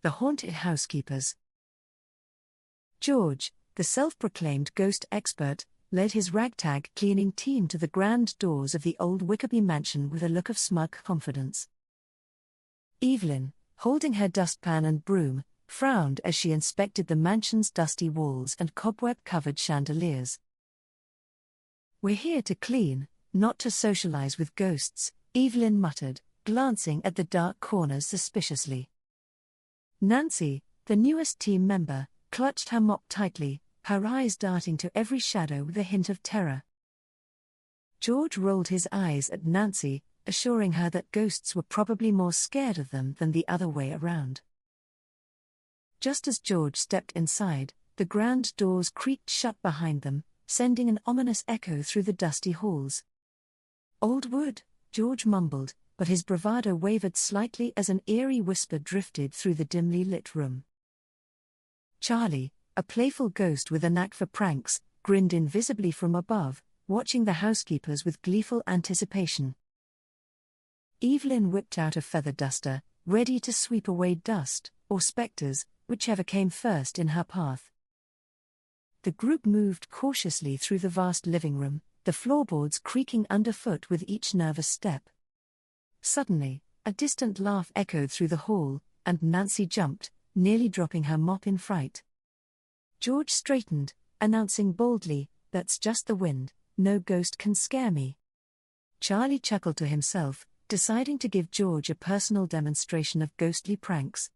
The Haunted Housekeepers. George, the self-proclaimed ghost expert, led his ragtag cleaning team to the grand doors of the old Wickerby mansion with a look of smug confidence. Evelyn, holding her dustpan and broom, frowned as she inspected the mansion's dusty walls and cobweb-covered chandeliers. "We're here to clean, not to socialize with ghosts," Evelyn muttered, glancing at the dark corners suspiciously. Nancy, the newest team member, clutched her mop tightly, her eyes darting to every shadow with a hint of terror. George rolled his eyes at Nancy, assuring her that ghosts were probably more scared of them than the other way around. Just as George stepped inside, the grand doors creaked shut behind them, sending an ominous echo through the dusty halls. "Old wood," George mumbled, but his bravado wavered slightly as an eerie whisper drifted through the dimly lit room. Charlie, a playful ghost with a knack for pranks, grinned invisibly from above, watching the housekeepers with gleeful anticipation. Evelyn whipped out a feather duster, ready to sweep away dust, or specters, whichever came first in her path. The group moved cautiously through the vast living room, the floorboards creaking underfoot with each nervous step. Suddenly, a distant laugh echoed through the hall, and Nancy jumped, nearly dropping her mop in fright. George straightened, announcing boldly, "That's just the wind, no ghost can scare me." Charlie chuckled to himself, deciding to give George a personal demonstration of ghostly pranks.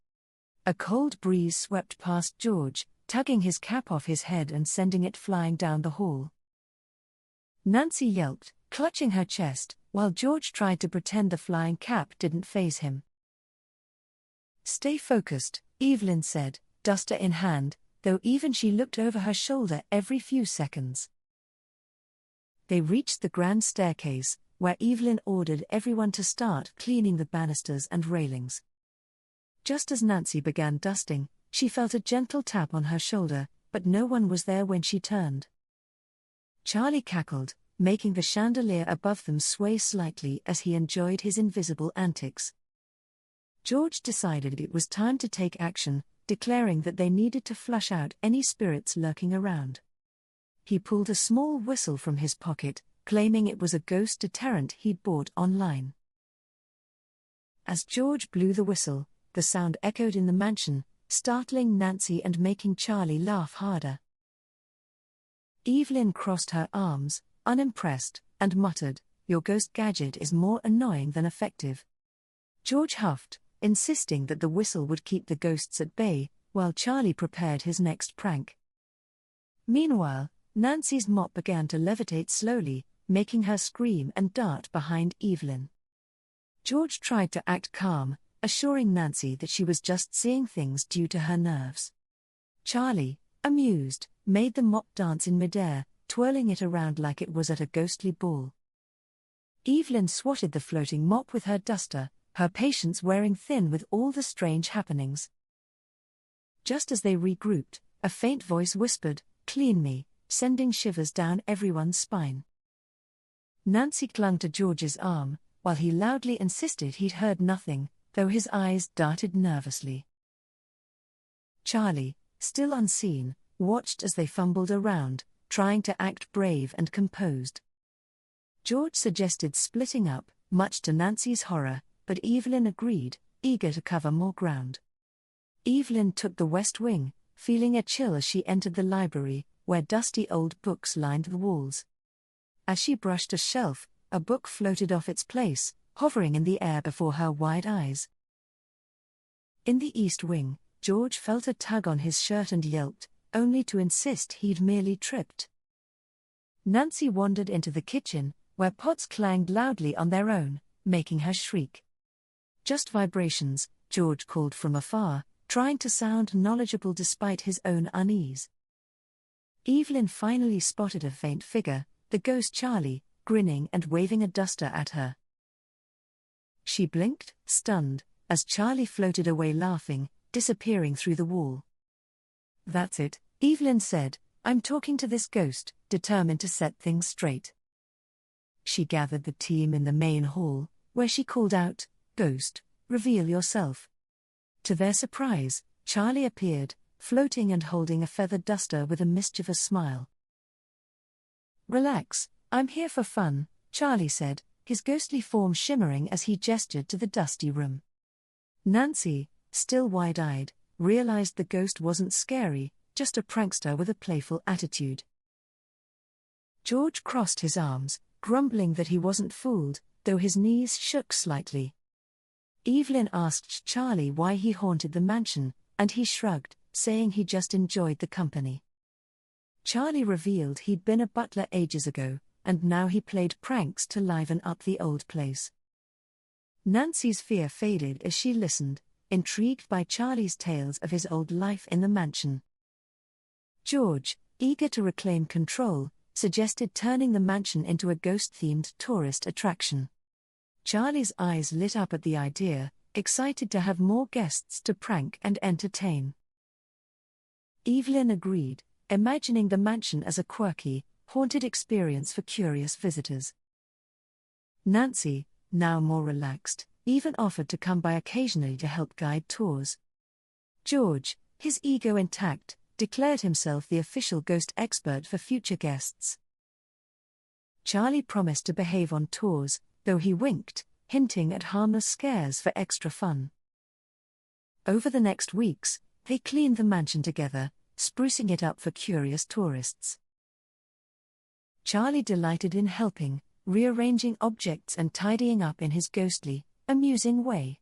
A cold breeze swept past George, tugging his cap off his head and sending it flying down the hall. Nancy yelped, clutching her chest, while George tried to pretend the flying cap didn't faze him. "Stay focused," Evelyn said, duster in hand, though even she looked over her shoulder every few seconds. They reached the grand staircase, where Evelyn ordered everyone to start cleaning the banisters and railings. Just as Nancy began dusting, she felt a gentle tap on her shoulder, but no one was there when she turned. Charlie cackled, making the chandelier above them sway slightly as he enjoyed his invisible antics. George decided it was time to take action, declaring that they needed to flush out any spirits lurking around. He pulled a small whistle from his pocket, claiming it was a ghost deterrent he'd bought online. As George blew the whistle, the sound echoed in the mansion, startling Nancy and making Charlie laugh harder. Evelyn crossed her arms, unimpressed, and muttered, "Your ghost gadget is more annoying than effective." George huffed, insisting that the whistle would keep the ghosts at bay, while Charlie prepared his next prank. Meanwhile, Nancy's mop began to levitate slowly, making her scream and dart behind Evelyn. George tried to act calm, assuring Nancy that she was just seeing things due to her nerves. Charlie, amused, made the mop dance in midair, twirling it around like it was at a ghostly ball. Evelyn swatted the floating mop with her duster, her patience wearing thin with all the strange happenings. Just as they regrouped, a faint voice whispered, "Clean me," sending shivers down everyone's spine. Nancy clung to George's arm, while he loudly insisted he'd heard nothing, though his eyes darted nervously. Charlie, still unseen, watched as they fumbled around, trying to act brave and composed. George suggested splitting up, much to Nancy's horror, but Evelyn agreed, eager to cover more ground. Evelyn took the west wing, feeling a chill as she entered the library, where dusty old books lined the walls. As she brushed a shelf, a book floated off its place, hovering in the air before her wide eyes. In the east wing, George felt a tug on his shirt and yelped, only to insist he'd merely tripped. Nancy wandered into the kitchen, where pots clanged loudly on their own, making her shriek. "Just vibrations," George called from afar, trying to sound knowledgeable despite his own unease. Evelyn finally spotted a faint figure, the ghost Charlie, grinning and waving a duster at her. She blinked, stunned, as Charlie floated away laughing, disappearing through the wall. "That's it," Evelyn said, "I'm talking to this ghost, determined to set things straight." She gathered the team in the main hall, where she called out, "Ghost, reveal yourself." To their surprise, Charlie appeared, floating and holding a feather duster with a mischievous smile. "Relax, I'm here for fun," Charlie said, his ghostly form shimmering as he gestured to the dusty room. Nancy, still wide-eyed, realized the ghost wasn't scary, just a prankster with a playful attitude. George crossed his arms, grumbling that he wasn't fooled, though his knees shook slightly. Evelyn asked Charlie why he haunted the mansion, and he shrugged, saying he just enjoyed the company. Charlie revealed he'd been a butler ages ago, and now he played pranks to liven up the old place. Nancy's fear faded as she listened, intrigued by Charlie's tales of his old life in the mansion. George, eager to reclaim control, suggested turning the mansion into a ghost-themed tourist attraction. Charlie's eyes lit up at the idea, excited to have more guests to prank and entertain. Evelyn agreed, imagining the mansion as a quirky, haunted experience for curious visitors. Nancy, now more relaxed, even offered to come by occasionally to help guide tours. George, his ego intact, declared himself the official ghost expert for future guests. Charlie promised to behave on tours, though he winked, hinting at harmless scares for extra fun. Over the next weeks, they cleaned the mansion together, sprucing it up for curious tourists. Charlie delighted in helping, rearranging objects and tidying up in his ghostly, amusing way.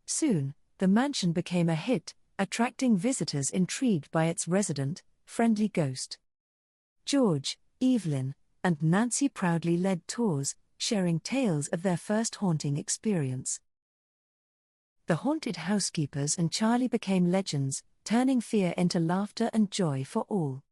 Soon, the mansion became a hit, attracting visitors intrigued by its resident, friendly ghost. George, Evelyn, and Nancy proudly led tours, sharing tales of their first haunting experience. The Haunted Housekeepers and Charlie became legends, turning fear into laughter and joy for all.